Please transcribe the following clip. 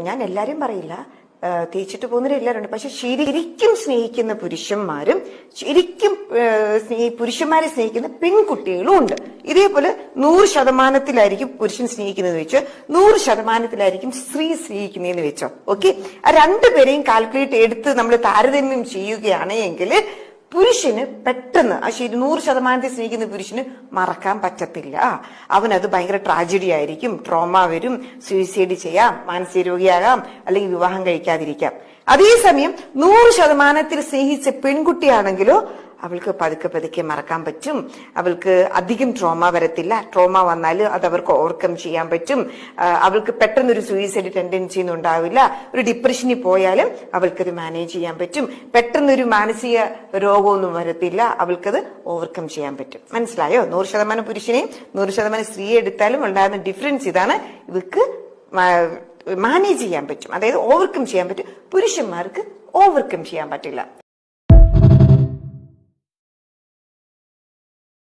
ഞാൻ എല്ലാരും പറയില്ല, തേച്ചിട്ട് പോകുന്നവരെല്ലാവരും. പക്ഷെ ശരിക്കും സ്നേഹിക്കുന്ന പുരുഷന്മാരും ശരിക്കും പുരുഷന്മാരെ സ്നേഹിക്കുന്ന പെൺകുട്ടികളും ഉണ്ട്. ഇതേപോലെ 100% പുരുഷൻ സ്നേഹിക്കുന്നത് വെച്ചോ, 100% സ്ത്രീ സ്നേഹിക്കുന്നതെന്ന് വെച്ചോ. ഓക്കെ, ആ രണ്ടുപേരെയും കാൽക്കുലേറ്റ് എടുത്ത് നമ്മൾ താരതമ്യം ചെയ്യുകയാണെങ്കിൽ പുരുഷന് പെട്ടെന്ന് 100% സ്നേഹിക്കുന്ന പുരുഷന് മറക്കാൻ പറ്റത്തില്ല. അവനത് ഭയങ്കര ട്രാജഡി ആയിരിക്കും, ട്രോമ വരും, സൂയിസൈഡ് ചെയ്യാം, മാനസിക രോഗിയാകാം, അല്ലെങ്കിൽ വിവാഹം കഴിക്കാതിരിക്കാം. അതേസമയം 100% സ്നേഹിച്ച പെൺകുട്ടിയാണെങ്കിലോ അവൾക്ക് പതുക്കെ പതുക്കെ മറക്കാൻ പറ്റും. അവൾക്ക് അധികം ട്രോമ വരത്തില്ല. ട്രോമ വന്നാൽ അത് അവർക്ക് ഓവർകം ചെയ്യാൻ പറ്റും. അവൾക്ക് പെട്ടെന്നൊരു സൂയിസൈഡ് ടെൻഡൻസി ഒന്നും ഉണ്ടാവില്ല. ഒരു ഡിപ്രഷനിൽ പോയാലും അവൾക്കത് മാനേജ് ചെയ്യാൻ പറ്റും. പെട്ടെന്നൊരു മാനസിക രോഗമൊന്നും വരത്തില്ല. അവൾക്കത് ഓവർകം ചെയ്യാൻ പറ്റും. മനസ്സിലായോ? 100% പുരുഷനെയും 100% സ്ത്രീയെ എടുത്താലും ഉണ്ടാകുന്ന ഡിഫറൻസ് ഇതാണ്. ഇവർക്ക് മാനേജ് ചെയ്യാൻ പറ്റും, അതായത് ഓവർകം ചെയ്യാൻ പറ്റും. പുരുഷന്മാർക്ക് ഓവർകം ചെയ്യാൻ പറ്റില്ല.